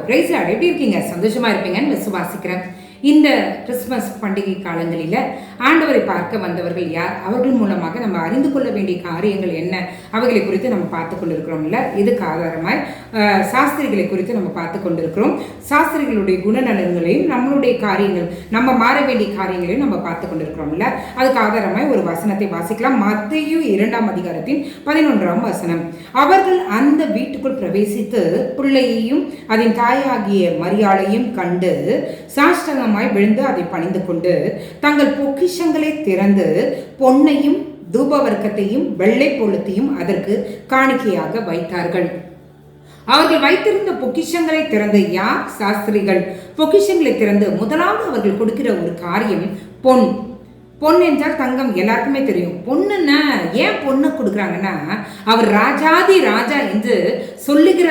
Price Lord. எப்படி இருக்கீங்க? சந்தோஷமா இருப்பீங்கன்னு விசுவாசிக்கிறேன். இந்த கிறிஸ்துமஸ் பண்டிகை காலங்களில் ஆண்டவரை பார்க்க வந்தவர்கள் யார், அவர்கள் மூலமாக நம்ம அறிந்து கொள்ள வேண்டிய காரியங்கள் என்ன, அவைகளை குறித்து நம்ம பார்த்து கொண்டிருக்கிறோம்ல. இதுக்கு ஆதாரமாய் சாஸ்திரிகளை குறித்து நம்ம பார்த்து கொண்டிருக்கிறோம். சாஸ்திரிகளுடைய குணநலன்களையும் நம்மளுடைய காரியங்கள், நம்ம மாற வேண்டிய காரியங்களையும் நம்ம பார்த்து கொண்டிருக்கிறோம்ல. அதுக்கு ஆதாரமாய் ஒரு வசனத்தை வாசிக்கலாம். மத்தேயு 2ஆம் அதிகாரத்தின் 11ஆம் வசனம். அவர்கள் அந்த வீட்டுக்குள் பிரவேசித்து பிள்ளையையும் அதன் தாயாகிய மரியாளையும் கண்டு சாஷ்டங்கமாய் விழுந்து அதை பணிந்து கொண்டு தங்கள் பொக்கிஷங்களை திறந்து பொன்னையும் தூபவர்க்கத்தையும் வெள்ளை பொழுத்தையும் அதற்கு காணிக்கையாக வைத்தார்கள். அவர்கள் வைத்திருந்த பொக்கிஷங்களை திறந்து, யார்? சாஸ்திரிகள். பொக்கிஷங்களை திறந்து முதலாவது அவர்கள் கொடுக்கிற ஒரு காரியம் பொன். பொன் என்றால் தங்கம், எல்லாருக்குமே தெரியும். பொண்ணுன்னா ஏன் பொண்ணை கொடுக்குறாங்கன்னா, அவர் ராஜாதி ராஜா என்று சொல்லுகிற,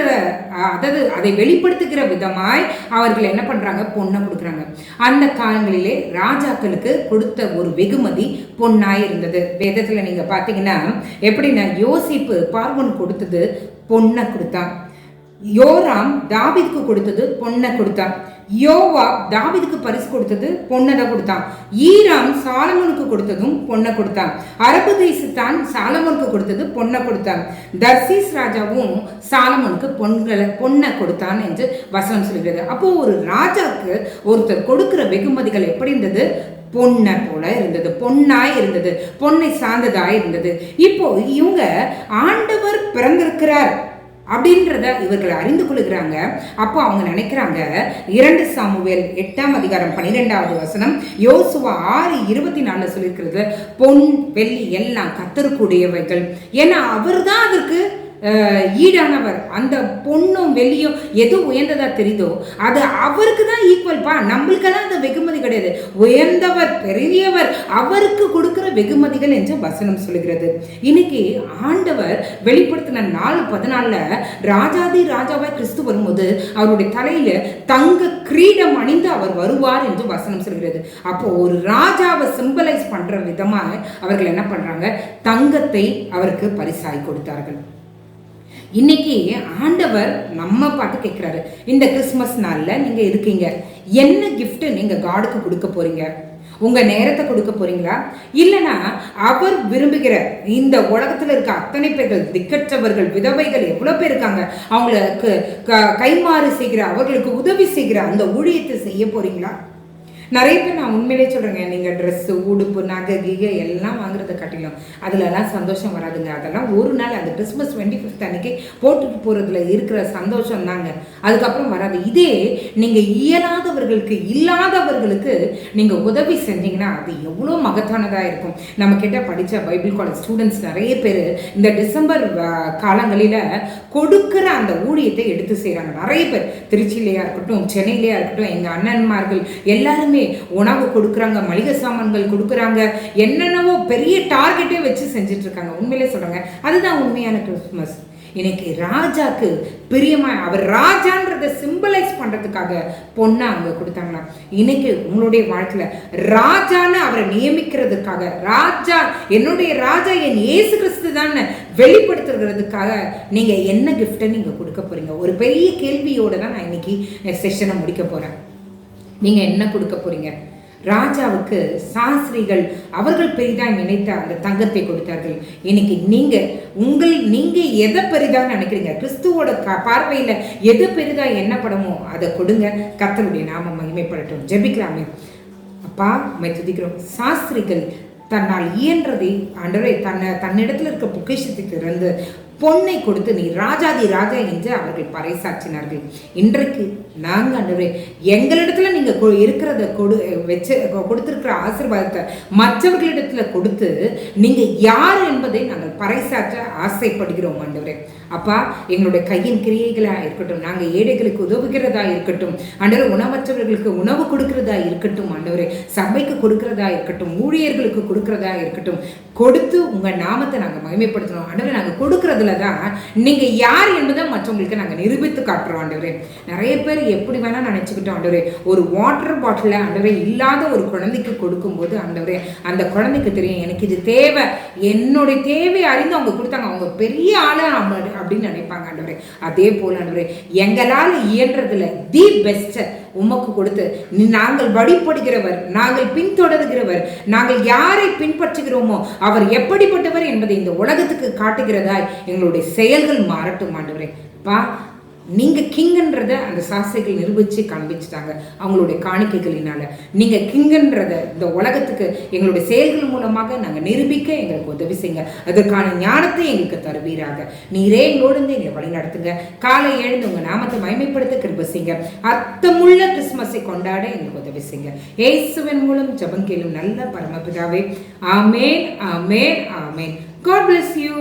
அதாவது அதை வெளிப்படுத்துகிற விதமாய் அவர்கள் என்ன பண்றாங்க, பொண்ணை கொடுக்குறாங்க. அந்த காலங்களிலே ராஜாக்களுக்கு கொடுத்த ஒரு வெகுமதி பொன்னாய் இருந்தது. வேதத்துல நீங்க பாத்தீங்கன்னா எப்படின்னா, யோசிப்பு பார்வோன் கொடுத்தது பொண்ணை கொடுத்தான். யோராம் தாவீதுக்கு கொடுத்தது பொண்ணை கொடுத்தான். யோவா தாவீதுக்கு பரிசு கொடுத்தது பொண்ணை தான் கொடுத்தான். ஈராம் சாலமோனுக்கு கொடுத்ததும் பொண்ணை கொடுத்தான். அரபு தேசத்தான் சாலமோனுக்கு கொடுத்தது பொண்ணை கொடுத்தான். தர்சீஸ் ராஜாவும் சாலமோனுக்கு பொண்ணை கொடுத்தான் என்று வசனம் சொல்கிறது. அப்போ ஒரு ராஜாக்கு ஒருத்தர் கொடுக்கிற வெகுமதிகள் எப்படி இருந்தது? பொண்ணை போல இருந்தது, பொன்னாய் இருந்தது, பொன்னை சார்ந்ததாய் இருந்தது. இப்போ இவங்க ஆண்டவர் பிறந்திருக்கிறார் அப்படின்றத இவர்கள் அறிந்து கொள்கிறாங்க. அப்போ அவங்க நினைக்கிறாங்க, 2 சாமுவேல் 8ஆம் அதிகாரம் 12ஆவது வசனம், யோசுவா 6:24 சொல்லியிருக்கிறது, பொன் வெள்ளி எல்லாம் கர்த்தருக்குடையவைகள். ஏன்னா அவர் தான் அதற்கு ஈடானவர். அந்த பொண்ணும் வெள்ளியும் எது உயர்ந்ததா தெரியுதோ அது அவருக்கு தான் ஈக்குவல் பா. நம்மளுக்கெல்லாம் அந்த வெகுமதி கிடையாது. உயர்ந்தவர், பெரியவர், அவருக்கு கொடுக்கிற வெகுமதிகள் என்று வசனம் சொல்லுகிறது. இன்னைக்கு ஆண்டவர் வெளிப்படுத்தின 4:14 ராஜாதி ராஜாவாய் கிறிஸ்து வரும்போது அவருடைய தலையில தங்க கிரீடம் அணிந்து அவர் வருவார் என்று வசனம் சொல்கிறது. அப்போ ஒரு ராஜாவை சிம்பலைஸ் பண்ற விதமா அவர்கள் என்ன பண்றாங்க, தங்கத்தை அவருக்கு பரிசாய் கொடுத்தார்கள். இன்னைக்கு ஆண்டவர் நம்ம பாட்டு கேட்கிறாரு, இந்த கிறிஸ்துமஸ் நாள்ல நீங்க இருக்கீங்க, என்ன கிஃப்ட் நீங்க காடுக்கு கொடுக்க போறீங்க? உங்க நேரத்தை கொடுக்க போறீங்களா? இல்லைன்னா அவர் விரும்புகிற இந்த உலகத்துல இருக்க அத்தனை பேர்கள், திக்கற்றவர்கள், விதவைகள் எவ்வளவு பேர் இருக்காங்க, அவங்களுக்கு கைமாறு செய்கிற, அவர்களுக்கு உதவி செய்கிற அந்த ஊழியத்தை செய்ய போறீங்களா? நிறைய பேர், நான் உண்மையிலே சொல்றேங்க, நீங்க ட்ரெஸ், உடுப்பு, நகை, கிகை எல்லாம் வாங்குறத காட்டிலும் அதுலலாம் சந்தோஷம் வராதுங்க. அதெல்லாம் ஒரு நாள் அந்த கிறிஸ்மஸ் 25th அன்னைக்கு போட்டுட்டு போறதுல இருக்கிற சந்தோஷம் தாங்க, அதுக்கப்புறம் வராது. இதே நீங்க இயலாதவர்களுக்கு, இல்லாதவர்களுக்கு நீங்க உதவி செஞ்சீங்கன்னா அது எவ்வளோ மகத்தானதா இருக்கும். நம்ம கிட்ட படிச்ச பைபிள் காலேஜ் ஸ்டூடெண்ட்ஸ் நிறைய பேர் இந்த டிசம்பர் காலங்களில கொடுக்கிற அந்த ஊழியத்தை எடுத்து செய்யறாங்க. நிறைய பேர் திருச்சியிலேயா இருக்கட்டும், சென்னையிலேயா இருக்கட்டும், எங்க அண்ணன்மார்கள் எல்லாருமே உணவு கொடுக்குறாங்க, மளிகை சாமான்கள் கொடுக்குறாங்க, என்னென்னவோ பெரிய டார்கெட்டே வச்சு செஞ்சுட்டு இருக்காங்க. உண்மையிலே சொல்றாங்க, அதுதான் உண்மையான கிறிஸ்துமஸ். இன்னைக்கு ராஜாக்கு பிரியமா, அவர் ராஜான்றதை சிம்பலைஸ் பண்றதுக்காக பொண்ணை அவங்க கொடுத்தாங்கன்னா, இன்னைக்கு உங்களுடைய வாழ்க்கையில ராஜான்னு அவரை நியமிக்கிறதுக்காக, ராஜா என்னுடைய ராஜா என் இயேசு கிறிஸ்து தான் வெளிப்படுத்துறதுக்காக நீங்க என்ன கிஃப்டை நீங்க கொடுக்க போறீங்க? ஒரு பெரிய கேள்வியோட தான் நான் இன்னைக்கு செஷனை முடிக்க போறேன். நீங்க என்ன கொடுக்க போறீங்க? ராஜாவுக்கு சாஸ்திரிகள் அவர்கள் பெரிதாக நினைத்த அந்த தங்கத்தை கொடுத்தார்கள். இன்னைக்கு நீங்க எதை பெரிதாக நினைக்கிறீங்க? கிறிஸ்துவோட பார்வையில எது பெரிதா எண்ணப்படமோ அதை கொடுங்க. கர்த்தருடைய நாமம் மகிமைப்படட்டும். ஜெபிக்கலாமே. அப்பா, உம்மை துதிக்கிறோம். சாஸ்திரிகள் தன்னால் இயன்றதை ஆண்டவரே தன்னிடத்துல இருக்க பொக்கிஷத்தை திறந்து பொன்னை கொடுத்து நீ ராஜாதி ராஜா என்று அவர்கள் பறைசாற்றினார்கள். இன்றைக்கு நாங்கள் ஆண்டவரே எங்களிடத்துல நீங்க இருக்கிறத வச்சு கொடுத்திருக்கிற ஆசீர்வாதத்தை மற்றவர்களிடத்துல கொடுத்து நீங்க யார் என்பதை நாங்கள் பறைசாற்ற ஆசைப்படுகிறோம் ஆண்டவரே. அப்பா, எங்களுடைய கையின் கிரியைகளா இருக்கட்டும், நாங்கள் ஏழைகளுக்கு உதவுகிறதா இருக்கட்டும் ஆண்டவரே, உணவற்றவர்களுக்கு உணவு கொடுக்கிறதா இருக்கட்டும் ஆண்டவரே, சபைக்கு கொடுக்கிறதா இருக்கட்டும், ஊழியர்களுக்கு கொடுக்கிறதா இருக்கட்டும், கொடுத்து உங்க நாமத்தை நாங்கள் மகிமைப்படுத்தணும் ஆண்டவரே. நாங்கள் கொடுக்கறதுல தான் நீங்க யார் என்பதை மற்றவங்களுக்கு நாங்கள் நிரூபித்து காட்டுறோம் ஆண்டவரே. நிறைய பேர் எப்படி வேணா நினைச்சுக்கிட்டோம் ஆண்டவரே. ஒரு வாட்டர் பாட்டில ஆண்டவரே இல்லாத ஒரு குழந்தைக்கு கொடுக்கும்போது ஆண்டவரே, அந்த குழந்தைக்கு தெரியும் எனக்கு இது தேவை, என்னுடைய தேவை அறிந்து அவங்க கொடுத்தாங்க. அவங்க பெரிய ஆளு அப்படின்னு நினைப்பாங்க ஆண்டவரே. அதே போல ஆண்டவரே, எங்களால் இயன்றதுல தி பெஸ்ட் உமக்கு கொடுத்து நாங்கள் வழிபடுகிறவர், நாங்கள் பின்தொடர்கிறவர், நாங்கள் யாரை பின்பற்றுகிறோமோ அவர் எப்படிப்பட்டவர் என்பதை இந்த உலகத்துக்கு காட்டுகிறதாய் எங்களுடைய செயல்கள் மாறட்டும் ஆண்டவரே. பா, நீங்க கிங்கன்றத அந்த சாஸ்திரிகள் நிரூபிச்சு காண்பிச்சுட்டாங்க அவங்களுடைய காணிக்கைகளினால. நீங்க கிங்கன்றத இந்த உலகத்துக்கு எங்களுடைய செயல்கள் மூலமாக நாங்க நிரூபிக்க எங்களுக்கு உதவி செய்யுங்க. அதற்கான ஞானத்தை எங்களுக்கு தருவீராக. நீரே எங்களோடு இருந்து எங்களை வழி நடத்துங்க. காலை எழுந்து உங்க நாமத்தை மகிமைப்படுத்த கிருபை செய்யுங்க. அர்த்தமுள்ள கிறிஸ்துமஸை கொண்டாட எங்களுக்கு உதவி செய்யுங்க. இயேசுவின் மூலம் ஜெபம் கேளும் நல்ல பரமபிதாவே. ஆமேன், ஆமேன், ஆமேன். God bless you.